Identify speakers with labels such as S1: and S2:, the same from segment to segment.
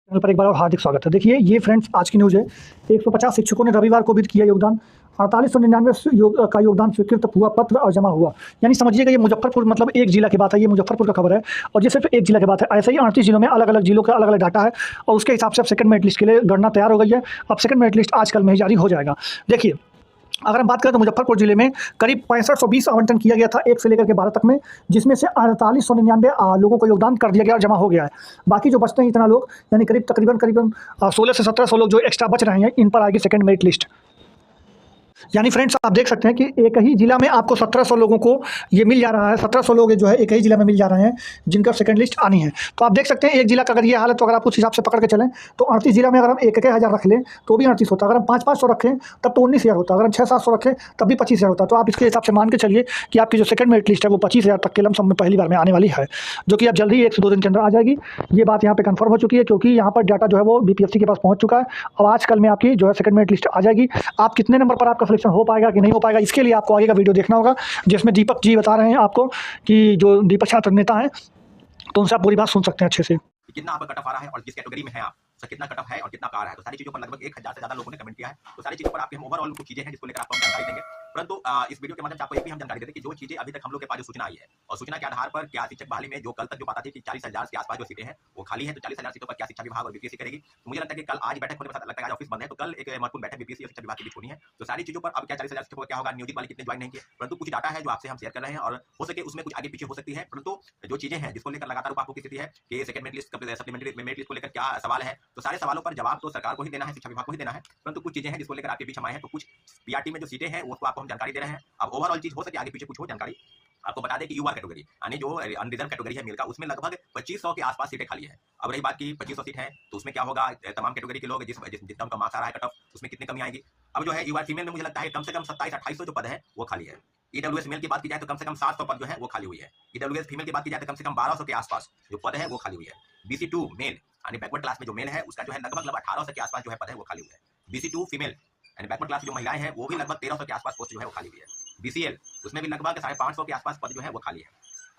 S1: Channel पर एक बार और हार्दिक स्वागत है। देखिए ये फ्रेंड्स आज की न्यूज़ है। 150 शिक्षकों ने रविवार को भी किया योगदान। 4899 का योगदान स्वीकृत हुआ पत्र और जमा हुआ। यानी समझिएगा ये मुजफ्फरपुर मतलब एक जिला की बात है, ये मुजफ्फरपुर का खबर है और ये सिर्फ एक जिला की बात है। ऐसे ही 38 जिलों में अलग अलग जिलों का अलग अलग डाटा है और उसके हिसाब से अब सेकंड मेरिट लिस्ट के लिए गणना तैयार हो गई है। अब सेकंड मेरिट लिस्ट आज कल में ही जारी हो जाएगा। देखिए अगर हम बात करें तो मुजफ्फरपुर जिले में करीब 6520 आवंटन किया गया था 1 से लेकर के 12 तक में, जिसमें से 4899 लोगों को योगदान कर दिया गया और जमा हो गया है। बाकी जो बचते हैं इतना लोग यानी करीबन 16 से 1700 लोग जो एक्स्ट्रा बच रहे हैं, इन पर आएगी सेकंड मेरिट लिस्ट। यानी फ्रेंड्स आप देख सकते हैं कि एक ही जिला में आपको 1700 लोगों को ये मिल जा रहा है। 1700 लोग जो है एक ही जिला में मिल जा रहे हैं जिनका सेकंड लिस्ट आनी है। तो आप देख सकते हैं एक जिला का अगर ये हाल है तो अगर आप उस हिसाब से पकड़ के चलें तो 38 जिला में अगर हम 1-1 हज़ार रख लें तो भी 38 होता। अगर हम 500-500 रखें तब तो 19,000 होता। अगर हम 600-700 रखें तब भी 25,000 होता। तो आप इसके हिसाब से मान के चलिए कि आपकी जो सेकंड मेरिट लिस्ट है वो 25,000 तक के लमसम में पहली बार में आने वाली है, जो कि अब जल्द ही 1 से 2 दिन के अंदर आ जाएगी। ये बात यहाँ पे कंफर्म हो चुकी है क्योंकि यहाँ पर डाटा जो है वो बीपीएससी के पास पहुँच चुका है। अब आज कल में आपकी जो है सेकंड मेरिट लिस्ट आ जाएगी। आप कितने नंबर पर आपका सिलेक्शन हो पाएगा कि नहीं हो पाएगा, इसके लिए आपको आगे का वीडियो देखना होगा, जिसमें दीपक जी बता रहे हैं आपको कि जो दीपक छात्र नेता हैं, तो उनसे आप पूरी बात सुन सकते हैं अच्छे से।
S2: कितना आपका कट ऑफ आ रहा है और किस कैटेगरी में है आप, उसका कितना कट ऑफ है और कितना का आ रहा है। तो सारी चीजों पर लगभग 1000 से ज्यादा लोगों ने कमेंट किया है। तो सारी चीजों पर आपके हम ओवरऑल कुछ चीजें हैं जिसको लेकर आपको हम जानकारी देंगे। परंतु इस वीडियो के माध्यम से आपको एक भी हम जानकारी देते हैं कि जो चीजें अभी तक हम लोग के पास जो सूचना आई है और सूचना के आधार पर क्या शिक्षक बहाली में जो कल तक जो पता थी कि 40,000 के आसपास जो सीटें हैं वो खाली है, तो 40,000 सीटों पर क्या शिक्षा विभाग और बीपीएससी करेगी। तो मुझे लगता है कि कल आज बैठक होने पर लगता है आज ऑफिस बंद है, तो कल एक महत्वपूर्ण बैठक बीपीएससी और शिक्षा विभाग के बीच होनी है। तो सारी चीजों पर अब क्या 40,000 शिक्षकों का क्या होगा, नियोजित वाले कितने ज्वाइन नहीं किए, परंतु कुछ डाटा है जो आपसे हम शेयर कर रहे हैं और हो सके उसमें कुछ आगे पीछे हो सकती है। परंतु जो चीजें हैं जिसको लेकर लगातार आपको की स्थिति है कि second merit list supplementary merit list को लेकर क्या सवाल है, तो सारे सवालों पर जवाब तो सरकार को ही देना है, शिक्षा विभाग को ही देना है। परंतु कुछ चीजें हैं जिसको लेकर आपके बीच हम आए हैं। तो कुछ पीआरटी में जो सीटें हैं वो आपको हम जानकारी दे रहे हैं। अब ओवरऑल चीज हो सके आगे पीछे कुछ हो जानकारी आपको बता दें कि यूआर कैटेगरी यानी जो अनरिजर्व कैटेगरी है मेल का, उसमें लगभग 2500 के आसपास सीटें खाली है। अब रही बात की 2500 सीट है तो उसमें क्या होगा, तमाम कैटेगरी के लोग जितना उनका मार्क्स आ रहा है कट ऑफ, उसमें कितनी कमी आएगी। अब जो है यूआर फीमेल में मुझे लगता है कम से कम 2700-2800 जो पद है वो खाली है। ईडब्ल्यूएस मेल की बात की जाए तो कम से कम 700 पद जो है वो खाली हुई है। ईडब्ल्यूएस फीमेल की बात की जाए तो कम से कम 1200 के आसपास जो पद है वो खाली हुई है। बीसी2 मेल यानी बैकवर्ड क्लास में जो मेल है उसका जो है लगभग 1800 के आसपास जो है पद है वो खाली हुआ है। बीसी2 फीमेल यानी बैकवर्ड क्लास की जो महिलाएं हैं वो भी लगभग 1300 के आसपास पोस्ट जो है वो खाली हुई है। बीसीएल उसमें भी लगभग 550 के आसपास पद जो है वो खाली है।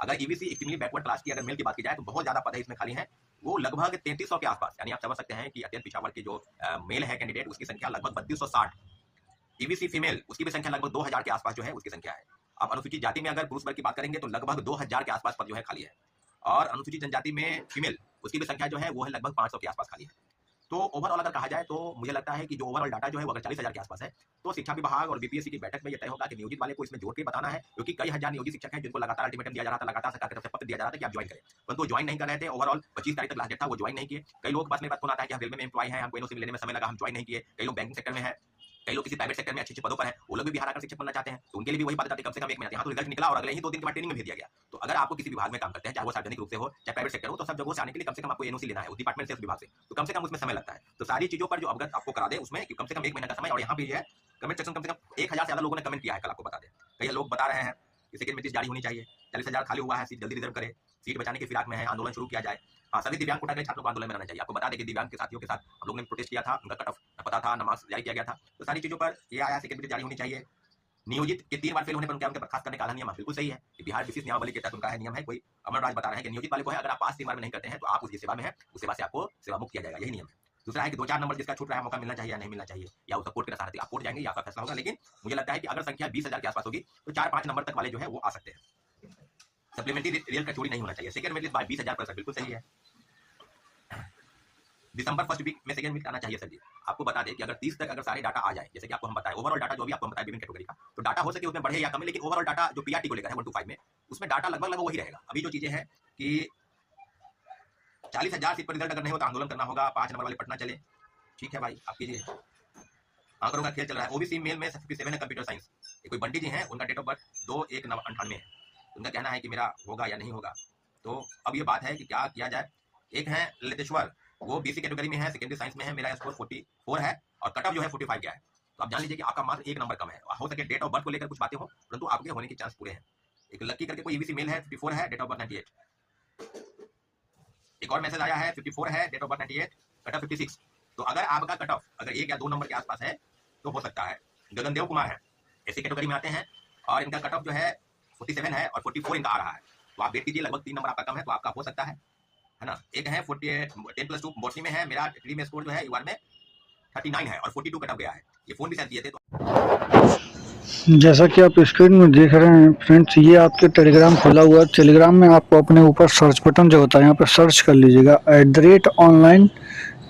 S2: अगर ईबीसी एक्सट्रीमली बैकवर्ड क्लास की अगर मेल की बात की जाए तो बहुत ज्यादा पद है इसमें खाली है, वो लगभग 3300 के आसपास। यानी आप समझ सकते हैं कि अत्यंत पिछड़ा वर्ग की जो मेल है कैंडिडेट उसकी संख्या लगभग 3260। ईबीसी फीमेल उसकी भी संख्या लगभग 2000 के आसपास जो है उसकी संख्या है। अब अनुसूचित जाति में अगर पुरुष वर्ग की बात करेंगे तो लगभग 2000 के आसपास पद जो है खाली है और अनुसूचित जनजाति में फीमेल उसकी भी संख्या जो है वो है लगभग 500 के आसपास खाली है। तो ओवरऑल अगर कहा जाए तो मुझे लगता है कि जो ओवरऑल डाटा जो है वो अगर 40,000 के आसपास है तो शिक्षा विभाग और बीपीएससी की बैठक में यह तय होगा कि नियोजित वाले को इसमें जोड़ के बताना है, क्योंकि कई हजार नियोजित शिक्षक हैं जिनको लगातार अल्टीमेटम दिया जा रहा था, लगातार सरकार की तरफ से पत्र दिया जा रहा था कि आप ज्वाइन करें, परंतु ज्वाइन नहीं कर रहे थे। ओवरऑल 25 तारीख तक लास्ट डेट था, वो ज्वाइन नहीं किए। कई लोग पास मेरे पास फोन आता है कि हम रेलवे में एम्प्लॉय हैं, हमको एनओसी लेने में समय लगा, हम ज्वाइन नहीं किए। कई लोग बैंकिंग सेक्टर में है, कई लोग किसी प्राइवेट सेक्टर में अच्छे पदों पर हैं, वो लोग भी बिहार आकर शिक्षक बनना चाहते हैं, तो उनके लिए भी वही बात आती है कम से कम 1 महीना। यहाँ तो रिजल्ट निकला और अगले ही 2 दिन के बाद ट्रेनिंग में भेज दिया गया। तो अगर आपको किसी विभाग में काम करते हैं, चाहे वो सार्वजनिक रूप से हो चाहे प्राइवेट सेक्टर हो, तो सब जगहों से आने के लिए कम से कम आपको एनओसी लेना है उस डिपार्टमेंट से, उस विभाग से, तो कम से कम उसमें समय लगता है। तो सारी चीजों पर जो अवगत आपको करा दे उसमें कम से कम 1 महीना का समय। और यहाँ पे है कमेंट सेक्शन कम से कम 1000 से ज्यादा लोगों ने कमेंट किया है, कल आपको बता दें। कई लोग बता रहे हैं कि सेकंड मेरिट जारी होनी चाहिए, 40,000 खाली हुआ है, सीट जल्दी रिजर्व करे, सीट बचाने की फिराक में है, आंदोलन शुरू किया जाए। हाँ, सभी दिव्यांग कोटा के छात्रों को आंदोलन में रहना चाहिए। आपको बता दें कि दिव्यांग के साथियों के साथ हम लोगों ने प्रोटेस्ट किया था, उनका कट ऑफ पता था, नमाज जारी किया गया था। तो सारी चीजों पर ये आया सेकंड मेरिट जारी होनी चाहिए। नियोजित के 3 बार फेल होने पर उनके बर्खास्त करने का आधा नियम बिल्कुल सही है कि बिहार विशिष्ट नियमावली के तहत उनका है नियम है। कोई अमर राज बता रहे हैं कि नियोजित वाले को है अगर आप पास 3 बार में नहीं करते हैं तो आप उसकी सेवा में है, उस सेवा से आपको सेवा मुक्त किया जाएगा, यही नियम है। दूसरा है कि 2-4 नंबर जिसका छूट रहा है मौका मिलना चाहिए या नहीं मिलना चाहिए, या उसका कोर्ट के रसारती आप कोर्ट जाएंगे या आपका फैसला होगा। लेकिन मुझे लगता है कि अगर संख्या 20,000 के आसपास होगी तो 4-5 नंबर तक वाले जो है वो आ सकते हैं। सप्लीमेंट्री रियल का चोरी नहीं होना चाहिए। सेकंड मेरिट 20,000% बिल्कुल सही है। दिसंबर फर्स्ट वीक में सेकंड वीक आना चाहिए सर जी। आपको बता दें कि अगर 30 तक अगर सारे डाटा आ जाए, जैसे कि आपको हम बताएं ओवरऑल डाटा जो भी आपको हम बताएं विभिन्न कैटेगरी का, तो डाटा हो सके उसमें बढ़े या कम, लेकिन ओवरऑल डाटा जो पीआरटी को लेकर है 125 में, उसमें डाटा लगभग वही रहेगा। अभी जो चीजें हैं कि 40,000 सीट पर रिजल्ट अगर नहीं होता आंदोलन करना होगा, 5 नंबर वाले पटना चले, ठीक है भाई, आप कीजिए, आंकड़ों का खेल चल रहा है। ओबीसी मेल में 57 है कंप्यूटर साइंस। ये कोई बंटी जी हैं, उनका डेट ऑफ बर्थ 2/1/98 है। उनका कहना है कि मेरा होगा या नहीं होगा। तो अब ये बात है कि क्या किया जाए। एक है ललितेश्वर, वो बीसी कैटेगरी में है, सेकेंडरी साइंस में है, मेरा स्कोर 44 है और कट ऑफ जो है 45 क्या है। तो आप जान लीजिए कि आपका मार्क्स 1 नंबर कम है। हो सके डेट ऑफ बर्थ को लेकर कुछ बातें हो, परंतु आपके होने के चांस पूरे हैं। एक लक्की करके कोई ईबीसी मेल है, 54 है, डेट ऑफ बर्थ 98। एक और मैसेज आया है, 54 है, date of birth 98, cut off 56। तो अगर आपका कट ऑफ अगर 1 या 2 नंबर के आसपास है तो हो सकता है। गगनदेव कुमार है, ऐसी कैटेगरी में आते हैं और इनका कट ऑफ जो है 47 है और 44 इनका आ रहा है। तो आप वेट कीजिए, लगभग 3 नंबर आपका कम है तो आपका हो सकता है। है ना। एक है 10+2 बॉटनी में है, मेरा डिग्री में स्कोर जो है यूआर में 39 है और 42 कट ऑफ गया है। ये फोन भी शायद दिए थे तो
S3: जैसा कि आप स्क्रीन में देख रहे हैं फ्रेंड्स, ये आपके टेलीग्राम खुला हुआ है। टेलीग्राम में आपको अपने ऊपर सर्च बटन जो होता है यहाँ पर सर्च कर लीजिएगा @ऑनलाइन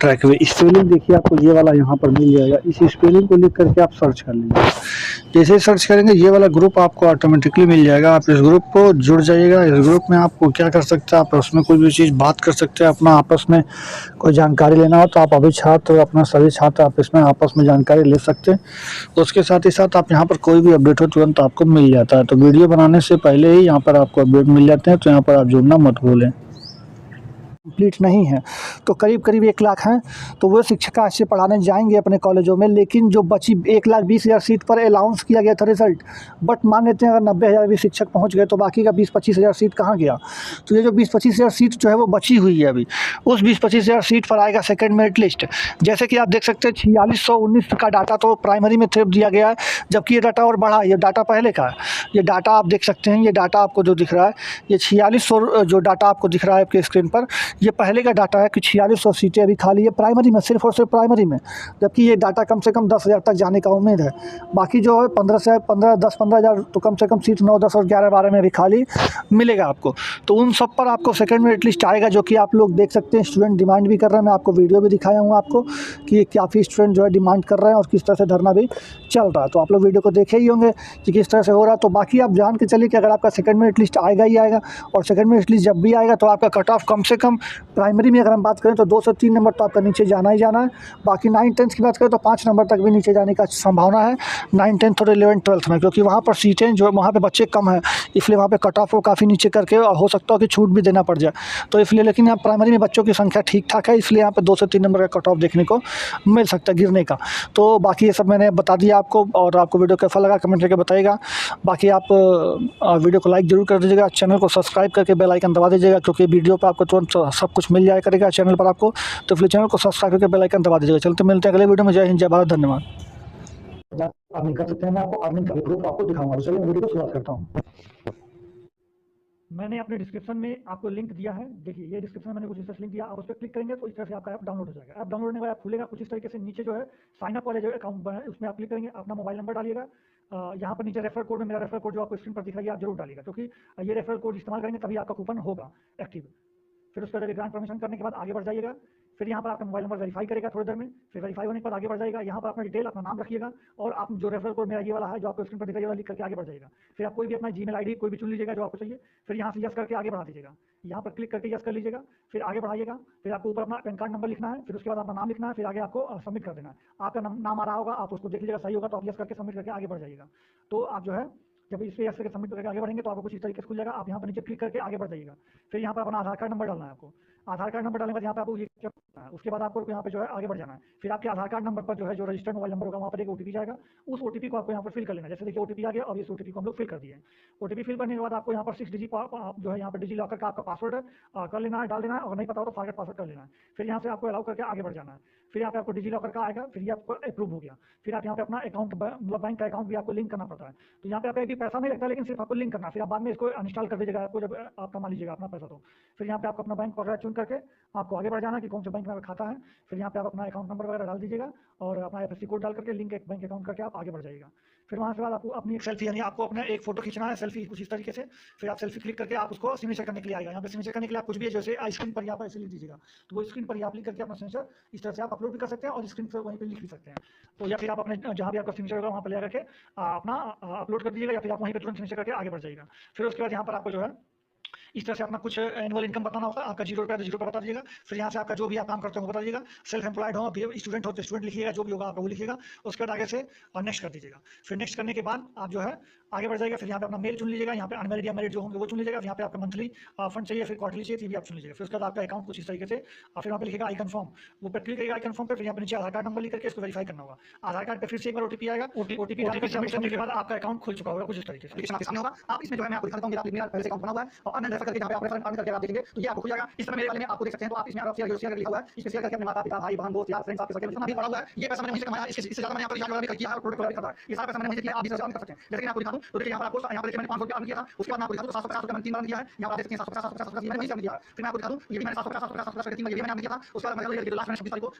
S3: ट्रैकवे। स्पेलिंग देखिए आपको ये वाला यहाँ पर मिल जाएगा। इस स्पेलिंग को लिख करके आप सर्च कर लीजिए। जैसे ही सर्च करेंगे ये वाला ग्रुप आपको ऑटोमेटिकली मिल जाएगा। आप इस ग्रुप को जुड़ जाइएगा। इस ग्रुप में आपको क्या कर सकते हैं, आप उसमें कोई भी चीज़ बात कर सकते हैं। अपना आपस में कोई जानकारी लेना हो तो आप अभी छात्र अपना सभी छात्र आप इसमें आपस में जानकारी ले सकते हैं। उसके साथ ही साथ आप यहाँ पर कोई भी अपडेट हो तुरंत आपको मिल जाता है। तो वीडियो बनाने से पहले ही यहाँ पर आपको अपडेट मिल जाते हैं, तो यहाँ पर आप जुड़ना मत भूलें।
S1: कंप्लीट नहीं है तो करीब करीब 1 लाख हैं, तो वो शिक्षिका अच्छे पढ़ाने जाएंगे अपने कॉलेजों में। लेकिन जो बची 1,20,000 सीट पर अलाउंस किया गया था रिजल्ट, बट मान लेते हैं अगर 90,000 भी शिक्षक पहुंच गए तो बाकी का 20-25,000 सीट कहाँ गया। तो ये जो 20-25,000 सीट जो है वो बची हुई है अभी, उस 20-25,000 सीट पर आएगा सेकेंड मेरिट लिस्ट। जैसे कि आप देख सकते हैं 4619 का डाटा तो प्राइमरी में दिया गया है, जबकि ये डाटा और बढ़ा, ये डाटा पहले का है। ये डाटा आप देख सकते हैं, ये डाटा आपको जो दिख रहा है ये 4600 जो डाटा आपको दिख रहा है आपके स्क्रीन पर, ये पहले का डाटा है कि 4600 सीटें अभी खाली है प्राइमरी में, सिर्फ और सिर्फ प्राइमरी में। जबकि ये डाटा कम से कम 10,000 तक जाने का उम्मीद है। बाकी जो है 10-15,000 तो कम से कम सीट 9, 10 और 11-12 में भी खाली मिलेगा आपको। तो उन सब पर आपको सेकेंड मेरिट लिस्ट आएगा, जो कि आप लोग देख सकते हैं। स्टूडेंट डिमांड भी कर रहे हैं, मैं आपको वीडियो भी दिखाया हूँ आपको कि काफ़ी स्टूडेंट जो है डिमांड कर रहे हैं और किस तरह से धरना भी चल रहा है। तो आप लोग वीडियो को देखे ही होंगे कि किस तरह से हो रहा है। तो बाकी आप जान के चलिए कि अगर आपका सेकेंड मेरिट लिस्ट आएगा ही आएगा, और सेकेंड मेरिट लिस्ट जब भी आएगा तो आपका कट ऑफ कम से कम प्राइमरी में अगर हम बात करें तो 2 से 3 नंबर तो आपका नीचे जाना ही जाना है। बाकी 9-10 की बात करें तो 5 नंबर तक भी नीचे जाने का संभावना है 9, 10 और 11, 12 में, क्योंकि वहाँ पर सीटें जो वहाँ पे बच्चे कम हैं, इसलिए वहाँ पे कट ऑफ को काफ़ी नीचे करके हो सकता है कि छूट भी देना पड़ जाए। तो इसलिए, लेकिन यहाँ प्राइमरी में बच्चों की संख्या ठीक ठाक है, इसलिए यहाँ पर 2 से 3 नंबर का कट ऑफ देखने को मिल सकता है गिरने का। तो बाकी ये सब मैंने बता दिया आपको, और आपको वीडियो कैसा लगा कमेंट करके बताइएगा। बाकी आप वीडियो को लाइक ज़रूर कर दीजिएगा, चैनल को सब्सक्राइब करके बेल आइकन दबा दीजिएगा, क्योंकि वीडियो पर आपको तुरंत सब कुछ मिल जाया करेगा चैनल पर आपको। तो फिर चैनल को सब्सक्राइब करके बेल आइकन दबा दीजिएगा। चलते मिलते हैं अगले वीडियो में। जय हिंद, जय भारत, धन्यवाद। अर्निंग कर सकते हैं, मैं आपको अर्निंग का ग्रुप आपको दिखाऊंगा। तो चलिए वीडियो को शुरुआत करता हूँ। मैंने अपने डिस्क्रिप्शन में आपको लिंक दिया है, देखिए ये डिस्क्रिप्शन में मैंने कुछ इस तरह से लिंक दिया, आप उस पर क्लिक करेंगे तो इस तरह से आपका ऐप डाउनलोड हो जाएगा। ऐप डाउनलोड होने के बाद खुलेगा कुछ इस तरीके से। नीचे जो है साइन अप वाले जो अकाउंट है उसमें आप क्लिक करेंगे, अपना मोबाइल नंबर डालिएगा। यहाँ पर नीचे रेफर कोड में मेरा रेफर कोड जो आपको स्क्रीन पर दिख रहा है आप जरूर डालिएगा, क्योंकि ये रेफर कोड इस्तेमाल करेंगे तभी आपका कूपन होगा एक्टिव। फिर उसका ग्रांट परमिशन करने के बाद आगे बढ़ जाइएगा। फिर यहाँ पर आपका मोबाइल नंबर वेरीफाई करेगा थोड़ी देर में, फिर वेरीफाई होने के बाद आगे बढ़ जाएगा। यहाँ पर अपना डिटेल अपना नाम रखिएगा, और आप जो रेफरल कोड मेरा ये वाला है जो आपको स्क्रीन पर दिखाई लिख करके आगे बढ़ जाएगा। फिर आप कोई भी अपना जीमेल आईडी कोई भी चुन लीजिएगा जो आपको चाहिए, फिर यहाँ से यस करके आगे बढ़ा दीजिएगा। यहाँ पर क्लिक करके यस कर लीजिएगा, फिर आगे बढ़ाइएगा। फिर आपको ऊपर अपना पैन कार्ड नंबर लिखना है, फिर उसके बाद अपना नाम लिखना है, फिर आगे आपको सबमिट कर देना है। आपका नाम आ रहा होगा, आप उसको देख लीजिएगा, सही होगा तो आप यस करके सबमिट करके आगे बढ़ जाइएगा। तो आप जो है जब इस पर यस करके सबमिट करके आगे बढ़ेंगे तो आपको कुछ इस तरीके से खुल जाएगा। आप यहाँ पर नीचे क्लिक करके आगे बढ़ जाइएगा। फिर यहाँ पर अपना आधार कार्ड नंबर डालना है आपको। आधार कार्ड नंबर डालने के बाद यहाँ पे आपको ये करना है, उसके बाद आपको यहाँ पे जो है आगे बढ़ जाना है। फिर आपके आधार कार्ड नंबर पर जो है जो रजिस्टर्ड मोबाइल नंबर होगा वहाँ पर एक ओटीपी जाएगा, उस ओटीपी को आपको यहाँ पर फिल कर लेना है। जैसे देखिए ओटीपी आ गया और इस ओटीपी को हम लोग फिल कर दिए। ओटीपी फिल करने के बाद आपको यहाँ पर 6 डिजिट जो है यहाँ पर डिजी लॉकर का आपका पासवर्ड कर लेना है, डाल देना है, और नहीं पता हो तो फॉरगेट पासवर्ड कर लेना है। फिर यहाँ से आपको अलाउ करके आगे बढ़ जाना है। फिर यहाँ पे आपको डिजी लॉकर का आएगा, फिर ये आपको अप्रूव हो गया। फिर आप यहाँ पे अपना अकाउंट मतलब बैंक का अकाउंट भी आपको लिंक करना पड़ता है। तो यहाँ पे आपका भी पैसा नहीं लगता, लेकिन सिर्फ आपको लिंक करना है। फिर आप बाद में इसको अनइंस्टॉल कर दीजिएगा आपको जब आप कमा लीजिएगा अपना पैसा। तो फिर यहाँ पे आपको अपना बैंक वगैरह चुन करके आपको आगे बढ़ जाना कि कौन से बैंक में खाता है। फिर यहाँ पे आप अपना अकाउंट नंबर वगैरह डाल दीजिएगा और अपना एफएससी कोड डाल करके लिंक एक बैंक अकाउंट करके आप आगे बढ़ जाइएगा। फिर वहाँ से बाद आपको अपनी एक सेल्फी यानी आपको अपना एक फोटो खींचना है सेल्फी कुछ इस तरीके से। फिर आप सेल्फी क्लिक करके आप उसको सिग्नेचर करने के लिए आएगा। यहाँ पे सिग्नेचर करने के लिए आप कुछ भी जैसे स्क्रीन पर यहाँ पर ऐसे लिख दीजिएगा, तो वो स्क्रीन पर ही आप लिख करके अपना सिग्नेचर इस तरह से आप अपलोड भी कर सकते हैं और स्क्रीन पर वहीं पर लिख भी सकते हैं। तो या फिर आप अपने जहाँ भी आपका सिग्नेचर होगा वहाँ पर ले करके अपना अपलोड कर दीजिएगा, या फिर आप वहीं पर तुरंत सिग्नेचर करके आगे बढ़ जाइएगा। फिर उसके बाद यहाँ पर आपको जो है इस तरह से अपना कुछ एनुअल इनकम बताना होगा। आपका 0 रुपया तो 0 रुपया बता दीजिएगा। फिर यहाँ से आपका जो भी आप काम करते हो वो बता दीजिएगा। सेल्फ एम्प्लॉयड हो, स्टूडेंट हो तो स्टूडेंट लिखिएगा, जो भी होगा आपका वो लिखिएगा। उसके बाद आगे से नेक्स्ट कर दीजिएगा। फिर नेक्स्ट करने के बाद आप जो है आगे बढ़ जाएगा। फिर यहाँ पे अपना मेल चुन लीजिएगा, यहाँ पे अनमेरिड या मैरिड जो होंगे वो चुन लीजिएगा। यहाँ पे आपका मंथली फंड चाहिए, फिर क्वार्टरली चाहिए, ये भी आप चुन लीजिएगा। फिर उसके बाद आपका अकाउंट कुछ इस तरीके से फिर वहाँ पे लिखेगा आई कन्फर्म, वो पर क्लिक करेगा आई कन्फर्म पे। फिर यहाँ पे नीचे आधार कार्ड नंबर लिख करके इसको वेरीफाई करना होगा। आधार कार्ड पे फिर से एक बार ओटीपी आएगा, ओटीपी सबमिट करने के बाद आपका अकाउंट खुल चुका होगा कुछ इस तरीके से। आप इसमें जो है मैं आपको दिखाता हूँ, मेरा पहले से अकाउंट बना हुआ है और अन्य करके जहाँ पे ऑपरेशन अर्न करके आप देखेंगे तो ये आपको खुल जाएगा। इस तरह मेरे वाले में आपको देख सकते हैं, तो आप इसमें शेयर लिखा हुआ है, इसमें शेयर करके अपने माता पिता भाई बहन दोस्त यार फ्रेंड्स आपके सर्कल में जितना भी पड़ा हुआ है, ये पैसा मैंने वहीं से कमाया, इससे ज्यादा मैंने यहाँ पर रिचार्ज वगैरह भी किया है, प्रोडक्ट वगैरह भी खरीदा है, ये सारा पैसा मैंने वहीं से किया, आप भी अर्न कर सकते हैं। जैसे कि मैं आपको दिखा दूं तो देखिए यहाँ पर आपको यहाँ पर मैंने 500 रुपया अर्न किया था, उसके बाद मैं आपको दिखा दूं 750 रुपया मैंने 3 बार किया है, यहाँ पर आप देख सकते हैं 750 मैंने वहीं से अर्न किया है। फिर मैं आपको दिखा दूं ये भी मैंने 750 3 बार ये भी मैंने अर्न किया था, उसके बाद मैं लास्ट में 26 तारीख को